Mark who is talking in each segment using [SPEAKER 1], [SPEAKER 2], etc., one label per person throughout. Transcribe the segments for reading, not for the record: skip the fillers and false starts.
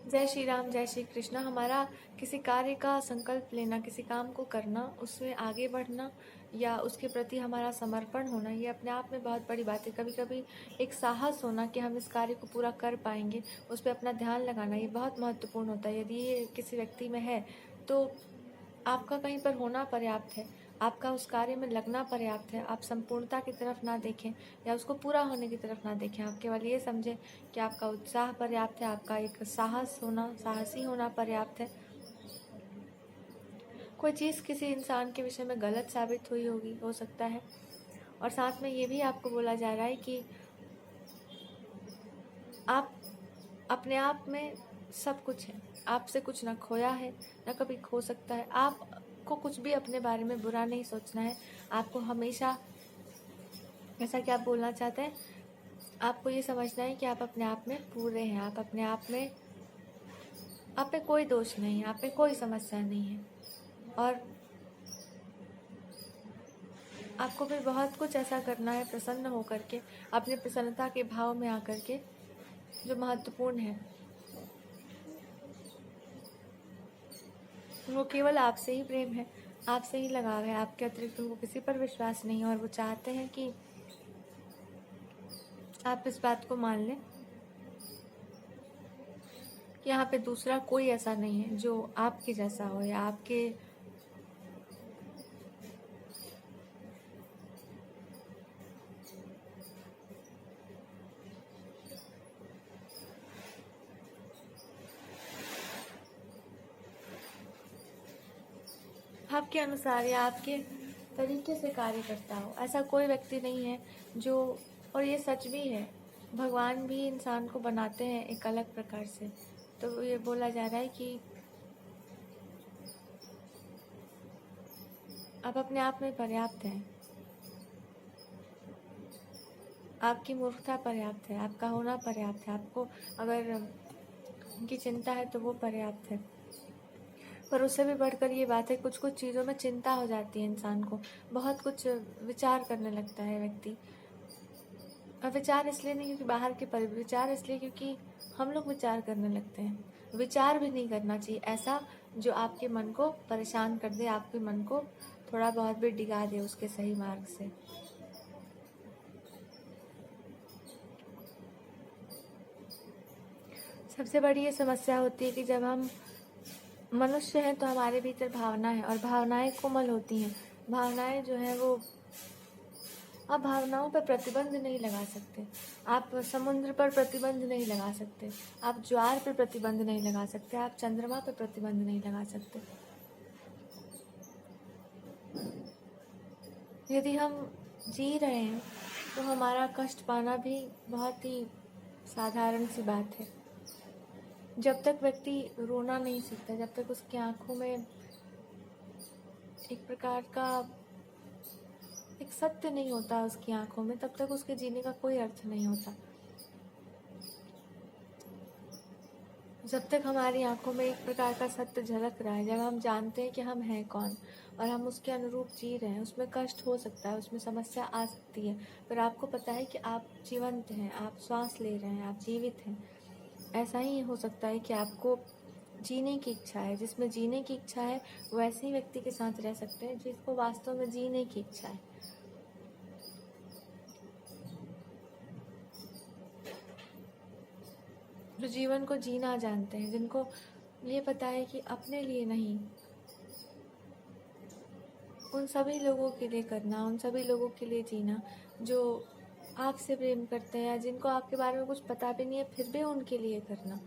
[SPEAKER 1] जय श्री राम, जय श्री कृष्ण। हमारा किसी कार्य का संकल्प लेना, किसी काम को करना, उसमें आगे बढ़ना या उसके प्रति हमारा समर्पण होना, ये अपने आप में बहुत बड़ी बात है। कभी कभी एक साहस होना कि हम इस कार्य को पूरा कर पाएंगे, उस पर अपना ध्यान लगाना, ये बहुत महत्वपूर्ण होता है। यदि ये किसी व्यक्ति में है तो आपका कहीं पर होना पर्याप्त है, आपका उस कार्य में लगना पर्याप्त है। आप संपूर्णता की तरफ ना देखें या उसको पूरा होने की तरफ ना देखें। आप केवल ये समझें कि आपका उत्साह पर्याप्त है, आपका एक साहस होना, साहसी होना पर्याप्त है। कोई चीज़ किसी इंसान के विषय में गलत साबित हुई होगी, हो सकता है, और साथ में ये भी आपको बोला जा रहा है कि आप अपने आप में सब कुछ है, आपसे कुछ ना खोया है ना कभी खो सकता है। आपको कुछ भी अपने बारे में बुरा नहीं सोचना है। आपको हमेशा, जैसा कि आप बोलना चाहते हैं, आपको ये समझना है कि आप अपने आप में पूरे हैं। आप अपने आप में, आप में कोई दोष नहीं है, आप में कोई समस्या नहीं है। और आपको भी बहुत कुछ ऐसा करना है प्रसन्न होकर के, अपने प्रसन्नता के भाव में आकर के, जो महत्वपूर्ण है। वो केवल आपसे ही प्रेम है, आपसे ही लगाव है, आपके अतिरिक्त उनको किसी पर विश्वास नहीं है। और वो चाहते हैं कि आप इस बात को मान लें कि यहाँ पे दूसरा कोई ऐसा नहीं है जो आपके जैसा हो या आपके आपके अनुसार या आपके तरीके से कार्य करता हो। ऐसा कोई व्यक्ति नहीं है जो, और ये सच भी है, भगवान भी इंसान को बनाते हैं एक अलग प्रकार से। तो ये बोला जा रहा है कि आप अपने आप में पर्याप्त हैं, आपकी मूर्खता पर्याप्त है, आपका होना पर्याप्त है। आपको अगर उनकी चिंता है तो वो पर्याप्त है। पर उससे भी बढ़कर ये बात है, कुछ कुछ चीज़ों में चिंता हो जाती है इंसान को, बहुत कुछ विचार करने लगता है व्यक्ति। और विचार इसलिए नहीं क्योंकि बाहर के विचार, इसलिए क्योंकि हम लोग विचार करने लगते हैं। विचार भी नहीं करना चाहिए ऐसा जो आपके मन को परेशान कर दे, आपके मन को थोड़ा बहुत भी डिगा दे उसके सही मार्ग से। सबसे बड़ी ये समस्या होती है कि जब हम मनुष्य हैं तो हमारे भीतर भावना है, और भावनाएं कोमल होती हैं। भावनाएं जो है वो, आप भावनाओं पर प्रतिबंध नहीं लगा सकते। आप समुद्र पर प्रतिबंध नहीं लगा सकते, आप ज्वार पर प्रतिबंध नहीं लगा सकते, आप चंद्रमा पर प्रतिबंध नहीं लगा सकते। यदि हम जी रहे हैं तो हमारा कष्ट पाना भी बहुत ही साधारण सी बात है। जब तक व्यक्ति रोना नहीं सीखता, जब तक उसकी आंखों में एक प्रकार का एक सत्य नहीं होता उसकी आंखों में, तब तक उसके जीने का कोई अर्थ नहीं होता। जब तक हमारी आंखों में एक प्रकार का सत्य झलक रहा है, जब हम जानते हैं कि हम हैं कौन और हम उसके अनुरूप जी रहे हैं, उसमें कष्ट हो सकता है, उसमें समस्या आ सकती है, पर आपको पता है कि आप जीवंत हैं, आप श्वास ले रहे हैं, आप जीवित हैं। ऐसा ही हो सकता है कि आपको जीने की इच्छा है। जिसमें जीने की इच्छा है वो ऐसे ही व्यक्ति के साथ रह सकते हैं जिसको वास्तव में जीने की इच्छा है। जो जीवन को जीना जानते हैं, जिनको ये पता है कि अपने लिए नहीं, उन सभी लोगों के लिए करना, उन सभी लोगों के लिए जीना जो आपसे प्रेम करते हैं या जिनको आपके बारे में कुछ पता भी नहीं है, फिर भी उनके लिए करना।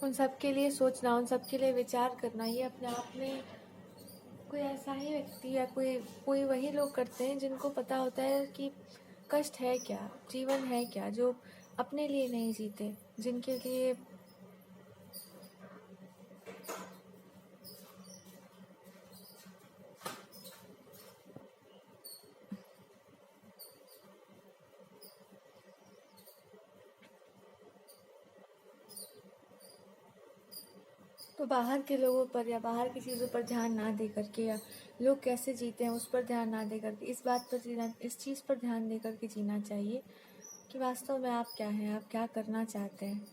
[SPEAKER 1] उन सब के लिए सोचना, उन सब के लिए विचार करना, ये अपने आप में कोई ऐसा ही व्यक्ति या कोई वही लोग करते हैं जिनको पता होता है कि कष्ट है क्या, जीवन है क्या, जो अपने लिए नहीं जीते, जिनके लिए तो बाहर के लोगों पर या बाहर की चीज़ों पर ध्यान ना दे करके, या लोग कैसे जीते हैं उस पर ध्यान ना दे करके, इस बात पर जीना, इस चीज़ पर ध्यान दे करके जीना चाहिए कि वास्तव में आप क्या हैं, आप क्या करना चाहते हैं।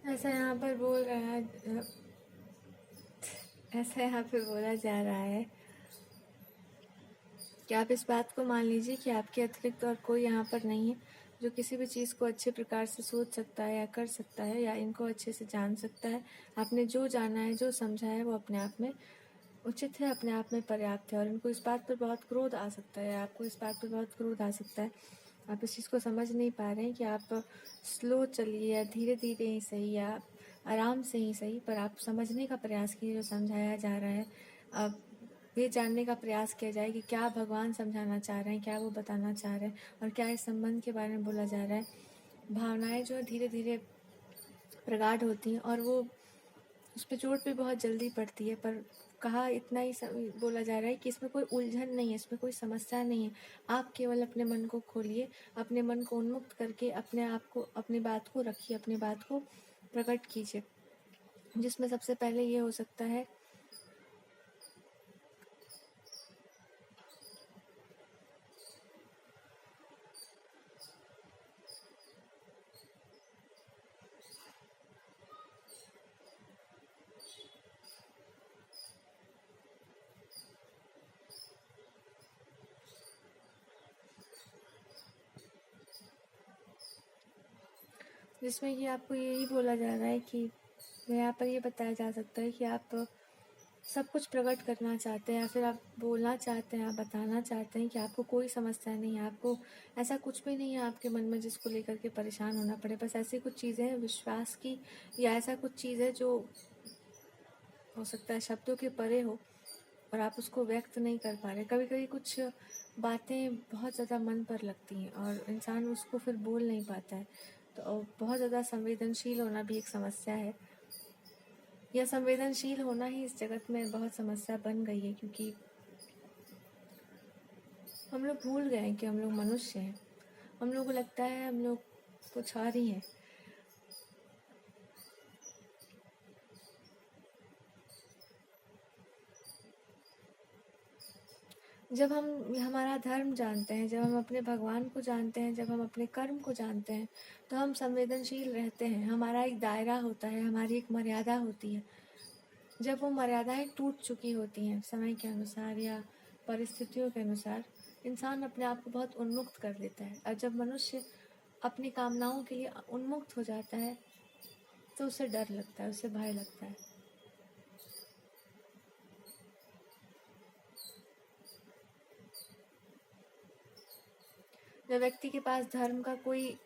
[SPEAKER 1] ऐसा यहाँ पर बोल रहा है, ऐसा यहाँ पे बोला जा रहा है कि आप इस बात को मान लीजिए कि आपके अतिरिक्त और कोई यहाँ पर नहीं है जो किसी भी चीज़ को अच्छे प्रकार से सोच सकता है या कर सकता है या इनको अच्छे से जान सकता है। आपने जो जाना है, जो समझा है, वो अपने आप में उचित है, अपने आप में पर्याप्त है। और इनको इस बात पर बहुत क्रोध आ सकता है, आपको इस बात पर बहुत क्रोध आ सकता है। आप इस चीज़ को समझ नहीं पा रहे हैं कि आप स्लो चलिए या धीरे धीरे ही सही या आराम से ही सही, पर आप समझने का प्रयास कीजिए जो समझाया जा रहा है। अब ये जानने का प्रयास किया जाए कि क्या भगवान समझाना चाह रहे हैं, क्या वो बताना चाह रहे हैं, और क्या इस संबंध के बारे में बोला जा रहा है। भावनाएं जो है धीरे धीरे प्रगाढ़ होती हैं और वो उस पर चोट भी बहुत जल्दी पड़ती है, पर कहा इतना ही बोला जा रहा है कि इसमें कोई उलझन नहीं है, इसमें कोई समस्या नहीं है। आप केवल अपने मन को खोलिए, अपने मन को उन्मुक्त करके अपने आप को, अपनी बात को रखिए, अपनी बात को प्रकट कीजिए, जिसमें सबसे पहले ये हो सकता है जिसमें कि आपको यही बोला जा रहा है कि यहाँ पर ये बताया जा सकता है कि आप सब कुछ प्रकट करना चाहते हैं या फिर आप बोलना चाहते हैं, आप बताना चाहते हैं कि आपको कोई समस्या नहीं है, आपको ऐसा कुछ भी नहीं है आपके मन में जिसको लेकर के परेशान होना पड़े। बस ऐसी कुछ चीज़ें हैं विश्वास की, या ऐसा कुछ चीज़ है जो हो सकता है शब्दों के परे हो और आप उसको व्यक्त नहीं कर पा रहे। कभी कभी कुछ बातें बहुत ज़्यादा मन पर लगती हैं और इंसान उसको फिर बोल नहीं पाता है, तो बहुत ज़्यादा संवेदनशील होना भी एक समस्या है। यह संवेदनशील होना ही इस जगत में बहुत समस्या बन गई है, क्योंकि हम लोग भूल गए हैं कि हम लोग मनुष्य हैं। हम लोगों को लगता है हम लोग कुछ और ही हैं। जब हम हमारा धर्म जानते हैं, जब हम अपने भगवान को जानते हैं, जब हम अपने कर्म को जानते हैं, तो हम संवेदनशील रहते हैं। हमारा एक दायरा होता है, हमारी एक मर्यादा होती है। जब वो मर्यादाएं टूट चुकी होती हैं समय के अनुसार या परिस्थितियों के अनुसार, इंसान अपने आप को बहुत उन्मुक्त कर देता है। और जब मनुष्य अपनी कामनाओं के लिए उन्मुक्त हो जाता है तो उसे डर लगता है, उसे भय लगता है। जब व्यक्ति के पास धर्म का कोई,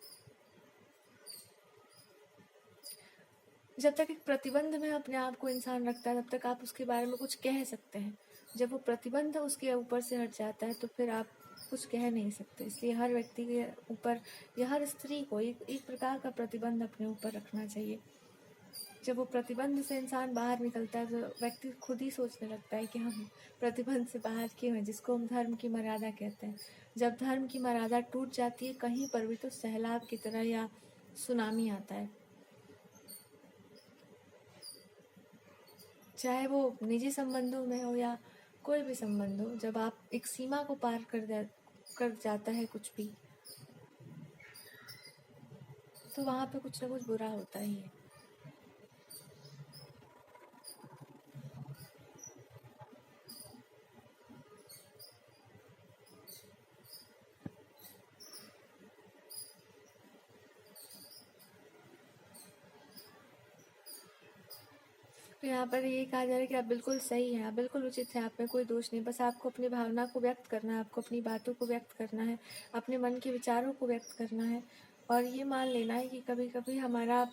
[SPEAKER 1] जब तक एक प्रतिबंध में अपने आप को इंसान रखता है तब तक आप उसके बारे में कुछ कह सकते हैं। जब वो प्रतिबंध उसके ऊपर से हट जाता है तो फिर आप कुछ कह नहीं सकते। इसलिए हर व्यक्ति के ऊपर या हर स्त्री को एक प्रकार का प्रतिबंध अपने ऊपर रखना चाहिए। जब वो प्रतिबंध से इंसान बाहर निकलता है तो व्यक्ति खुद ही सोचने लगता है कि हम प्रतिबंध से बाहर क्यों हैं, जिसको हम धर्म की मर्यादा कहते हैं। जब धर्म की मर्यादा टूट जाती है कहीं पर भी, तो सैलाब की तरह या सुनामी आता है। चाहे वो निजी संबंधों में हो या कोई भी संबंध हो, जब आप एक सीमा को पार कर जाता है कुछ भी, तो वहाँ पे कुछ ना कुछ बुरा होता ही है। तो यहाँ पर ये कहा जा रहा है कि आप बिल्कुल सही हैं, आप बिल्कुल उचित हैं, आप में कोई दोष नहीं। बस आपको अपनी भावना को व्यक्त करना है, आपको अपनी बातों को व्यक्त करना है, अपने मन के विचारों को व्यक्त करना है, और ये मान लेना है कि कभी कभी हमारा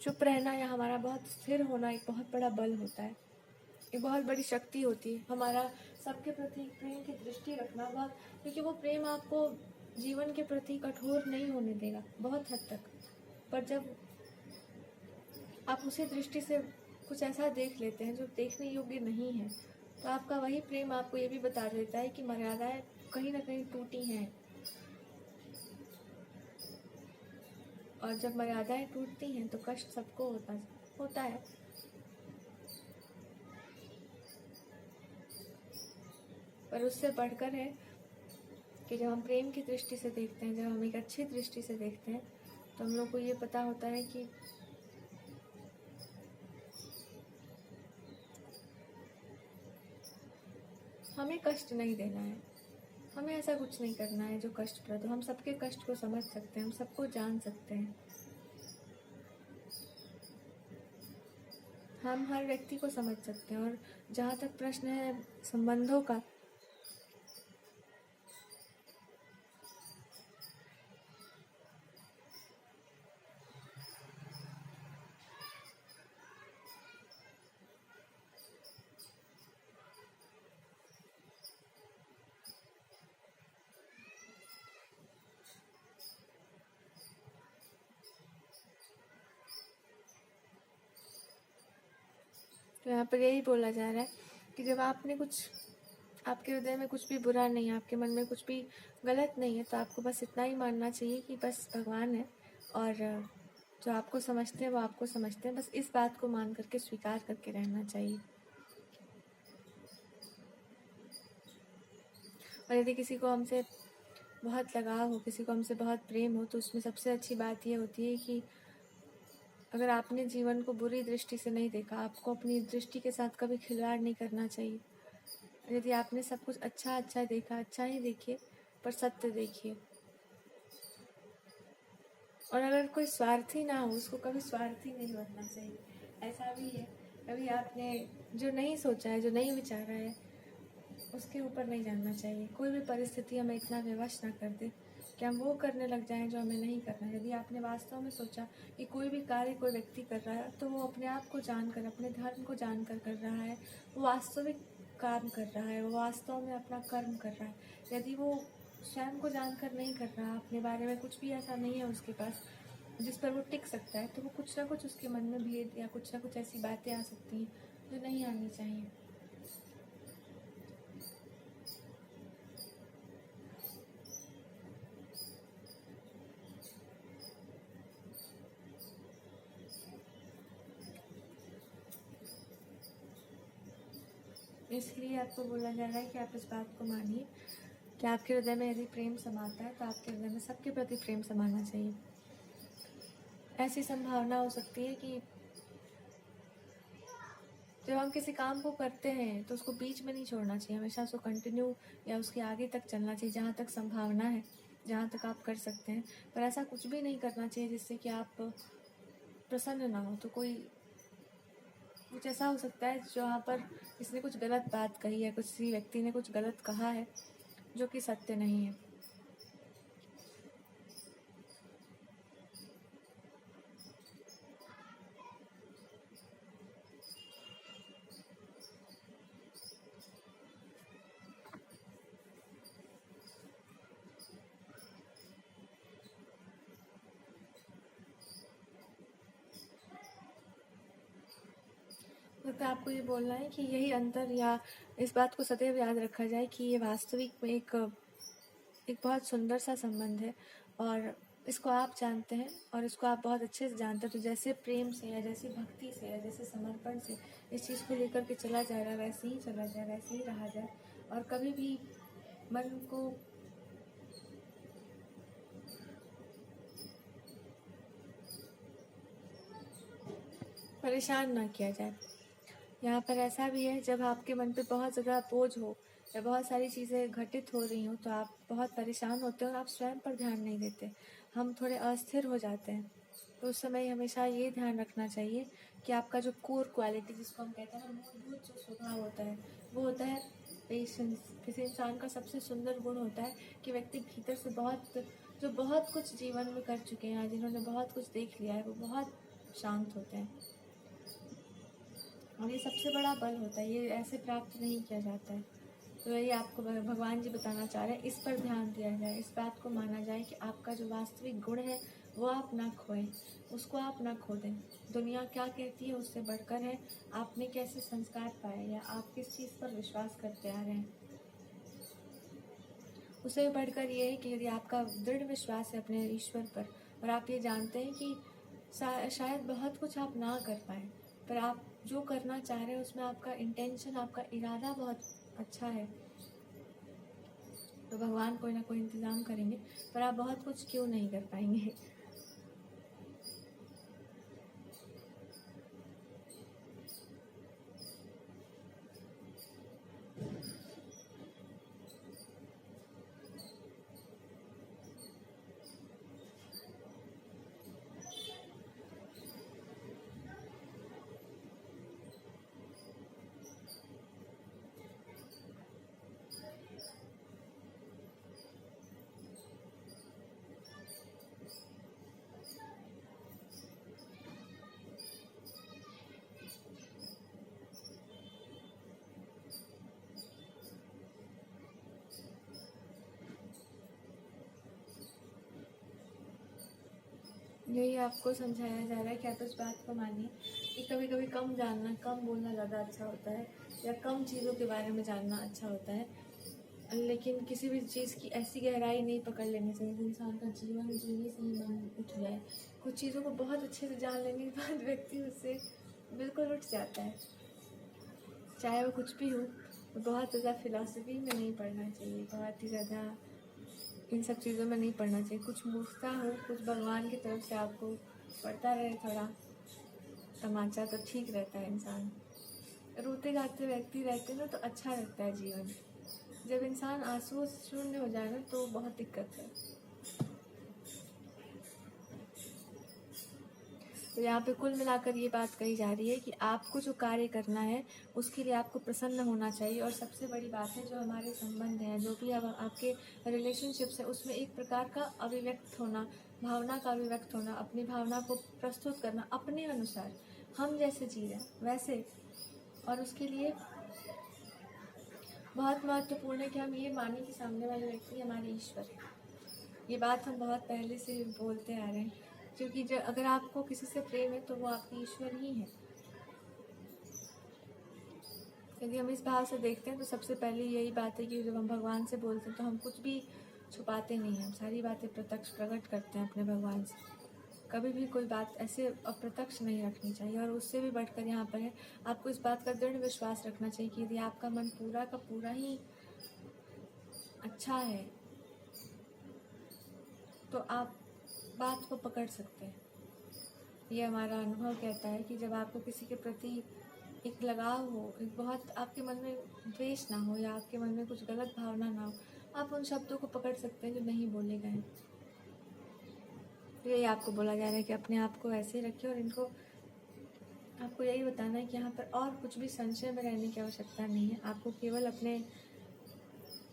[SPEAKER 1] चुप रहना या हमारा बहुत स्थिर होना एक बहुत बड़ा बल होता है, एक बहुत बड़ी शक्ति होती है। हमारा सबके प्रति प्रेम की दृष्टि रखना बहुत, क्योंकि वो प्रेम आपको जीवन के प्रति कठोर नहीं होने देगा बहुत हद तक। पर जब आप उसी दृष्टि से कुछ ऐसा देख लेते हैं जो देखने योग्य नहीं है, तो आपका वही प्रेम आपको ये भी बता देता है कि मर्यादाएं कहीं ना कहीं टूटी हैं। और जब मर्यादाएं टूटती हैं तो कष्ट सबको होता है। पर उससे बढ़कर है कि जब हम प्रेम की दृष्टि से देखते हैं, जब हम एक अच्छी दृष्टि से देखते हैं, तो हम लोग को ये पता होता है कि हमें कष्ट नहीं देना है, हमें ऐसा कुछ नहीं करना है जो कष्टप्रद हो। हम सबके कष्ट को समझ सकते हैं, हम सबको जान सकते हैं, हम हर व्यक्ति को समझ सकते हैं। और जहाँ तक प्रश्न है संबंधों का, तो यहाँ पर यही बोला जा रहा है कि जब आपने कुछ, आपके हृदय में कुछ भी बुरा नहीं है, आपके मन में कुछ भी गलत नहीं है, तो आपको बस इतना ही मानना चाहिए कि बस भगवान है, और जो आपको समझते हैं वो आपको समझते हैं। बस इस बात को मान करके स्वीकार करके रहना चाहिए। और यदि किसी को हमसे बहुत लगाव हो, किसी को हमसे बहुत प्रेम हो, तो उसमें सबसे अच्छी बात ये होती है कि अगर आपने जीवन को बुरी दृष्टि से नहीं देखा, आपको अपनी दृष्टि के साथ कभी खिलवाड़ नहीं करना चाहिए। यदि आपने सब कुछ अच्छा देखा, अच्छा ही देखिए, पर सत्य देखिए। और अगर कोई स्वार्थी ना हो, उसको कभी स्वार्थी नहीं बनना चाहिए। ऐसा भी है, कभी आपने जो नहीं सोचा है, जो नहीं विचारा है, उसके ऊपर नहीं जाना चाहिए। कोई भी परिस्थिति हमें इतना विवश ना कर दे कि हम वो करने लग जाएं जो हमें नहीं करना है। यदि आपने वास्तव में सोचा कि कोई भी कार्य कोई व्यक्ति कर रहा है, तो वो अपने आप को जानकर, अपने धर्म को जानकर कर रहा है, वो वास्तविक काम कर रहा है, वो वास्तव में अपना कर्म कर रहा है। यदि वो स्वयं को जानकर नहीं कर रहा, अपने बारे में कुछ भी ऐसा नहीं है उसके पास जिस पर वो टिक सकता है, तो वो कुछ ना कुछ उसके मन में भेद या कुछ ना कुछ ऐसी बातें आ सकती हैं जो नहीं आनी चाहिए। इसलिए आपको बोला जा रहा है कि आप इस बात को मानिए कि आपके हृदय में यदि प्रेम समाता है, तो आपके हृदय में सबके प्रति प्रेम समाना चाहिए। ऐसी संभावना हो सकती है कि जब हम किसी काम को करते हैं तो उसको बीच में नहीं छोड़ना चाहिए, हमेशा उसको कंटिन्यू या उसके आगे तक चलना चाहिए, जहाँ तक संभावना है, जहाँ तक आप कर सकते हैं। पर ऐसा कुछ भी नहीं करना चाहिए जिससे कि आप प्रसन्न ना हो। तो कोई कुछ ऐसा हो सकता है जहाँ पर किसी ने कुछ गलत बात कही है, किसी व्यक्ति ने कुछ गलत कहा है जो कि सत्य नहीं है। तो आपको ये बोलना है कि यही अंतर, या इस बात को सदैव याद रखा जाए कि ये वास्तविक में एक बहुत सुंदर सा संबंध है, और इसको आप जानते हैं और इसको आप बहुत अच्छे से जानते हैं। तो जैसे प्रेम से या जैसे भक्ति से या जैसे समर्पण से इस चीज़ को लेकर के चला जा रहा है, वैसे ही चला जाए, वैसे ही रहा जाए। और कभी भी मन को परेशान ना किया जाए। यहाँ पर ऐसा भी है, जब आपके मन पे बहुत ज़्यादा बोझ हो या बहुत सारी चीज़ें घटित हो रही हों, तो आप बहुत परेशान होते हैं और आप स्वयं पर ध्यान नहीं देते, हम थोड़े अस्थिर हो जाते हैं। तो उस समय हमेशा ये ध्यान रखना चाहिए कि आपका जो कोर क्वालिटी जिसको हम कहते हैं ना, मूलभूत जो स्वभाव होता है वो होता है पेशेंस। किसी इंसान का सबसे सुंदर गुण होता है कि व्यक्ति भीतर से जो बहुत कुछ जीवन में कर चुके हैं, जिन्होंने बहुत कुछ देख लिया है, वो बहुत शांत होते हैं। और ये सबसे बड़ा बल होता है, ये ऐसे प्राप्त नहीं किया जाता है। तो यही आपको भगवान जी बताना चाह रहे हैं, इस पर ध्यान दिया जाए, इस बात को माना जाए कि आपका जो वास्तविक गुण है वो आप ना खोएं, उसको आप ना खो दें। दुनिया क्या कहती है उससे बढ़कर है आपने कैसे संस्कार पाए या आप किस चीज़ पर विश्वास करते आ रहे हैं। उससे भी बढ़कर ये है कि यदि आपका दृढ़ विश्वास है अपने ईश्वर पर और आप ये जानते हैं कि शायद बहुत कुछ आप ना कर पाए, पर आप जो करना चाह रहे हैं उसमें आपका इंटेंशन, आपका इरादा बहुत अच्छा है, तो भगवान कोई ना कोई इंतज़ाम करेंगे, पर आप बहुत कुछ क्यों नहीं कर पाएंगे। यही आपको समझाया जा रहा है कि आप इस बात को मानिए कि कभी कभी कम जानना, कम बोलना ज़्यादा अच्छा होता है, या कम चीज़ों के बारे में जानना अच्छा होता है, लेकिन किसी भी चीज़ की ऐसी गहराई नहीं पकड़ लेनी चाहिए कि इंसान का जीवन जीने से ही मन उठ जाए। कुछ चीज़ों को बहुत अच्छे से जान लेने के बाद व्यक्ति उससे बिल्कुल उठ जाता है, चाहे वो कुछ भी हो। बहुत ज़्यादा फिलॉसफी में नहीं पढ़ना चाहिए, बहुत ही ज़्यादा इन सब चीज़ों में नहीं पढ़ना चाहिए। कुछ मूर्खता हो, कुछ भगवान की तरफ से आपको पढ़ता रहे थोड़ा तमाचा, तो ठीक रहता है। इंसान रोते गाते व्यक्ति रहते हैं ना तो अच्छा लगता है जीवन। जब इंसान आंसू शून्य हो जाए ना तो बहुत दिक्कत है। तो यहाँ पे कुल मिलाकर ये बात कही जा रही है कि आपको जो कार्य करना है उसके लिए आपको प्रसन्न होना चाहिए। और सबसे बड़ी बात है, जो हमारे संबंध हैं, जो भी अब आपके रिलेशनशिप्स हैं, उसमें एक प्रकार का अभिव्यक्त होना, भावना का अभिव्यक्त होना, अपनी भावना को प्रस्तुत करना अपने अनुसार, हम जैसे जी रहे हैं वैसे। और उसके लिए बहुत महत्वपूर्ण है कि हम ये माने कि सामने वाले व्यक्ति हमारे ईश्वर है। ये बात हम बहुत पहले से बोलते आ रहे हैं, क्योंकि जो अगर आपको किसी से प्रेम है तो वो आपके ईश्वर ही है। यदि हम इस भाव से देखते हैं तो सबसे पहले यही बात है कि जब हम भगवान से बोलते हैं तो हम कुछ भी छुपाते नहीं हैं, हम सारी बातें प्रत्यक्ष प्रकट करते हैं अपने भगवान से। कभी भी कोई बात ऐसे अप्रत्यक्ष नहीं रखनी चाहिए। और उससे भी बढ़कर यहाँ पर है, आपको इस बात का दृढ़ विश्वास रखना चाहिए कि यदि आपका मन पूरा का पूरा ही अच्छा है तो आप बात को पकड़ सकते हैं। ये हमारा अनुभव कहता है कि जब आपको किसी के प्रति एक लगाव हो, एक बहुत आपके मन में द्वेष ना हो या आपके मन में कुछ गलत भावना ना हो, आप उन शब्दों को पकड़ सकते हैं जो नहीं बोले गए। तो यही आपको बोला जा रहा है कि अपने आप को ऐसे रखिए। और इनको आपको यही बताना है कि यहाँ पर और कुछ भी संशय में रहने की आवश्यकता नहीं है। आपको केवल अपने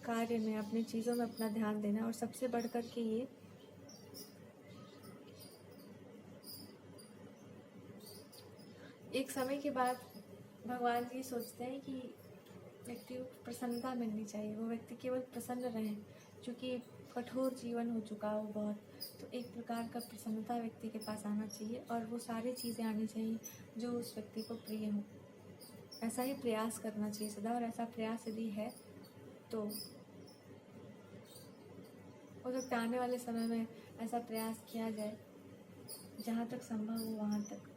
[SPEAKER 1] कार्य में, अपनी चीज़ों में अपना ध्यान देना है। और सबसे बढ़कर के ये एक समय के बाद भगवान जी सोचते हैं कि व्यक्ति को प्रसन्नता मिलनी चाहिए, वो व्यक्ति केवल प्रसन्न रहे, क्योंकि कठोर जीवन हो चुका हो बहुत। तो एक प्रकार का प्रसन्नता व्यक्ति के पास आना चाहिए और वो सारी चीज़ें आनी चाहिए जो उस व्यक्ति को प्रिय हो। ऐसा ही प्रयास करना चाहिए सदा। और ऐसा प्रयास यदि है तो हो सकता है आने वाले समय में ऐसा प्रयास किया जाए, जहाँ तक संभव हो वहाँ तक।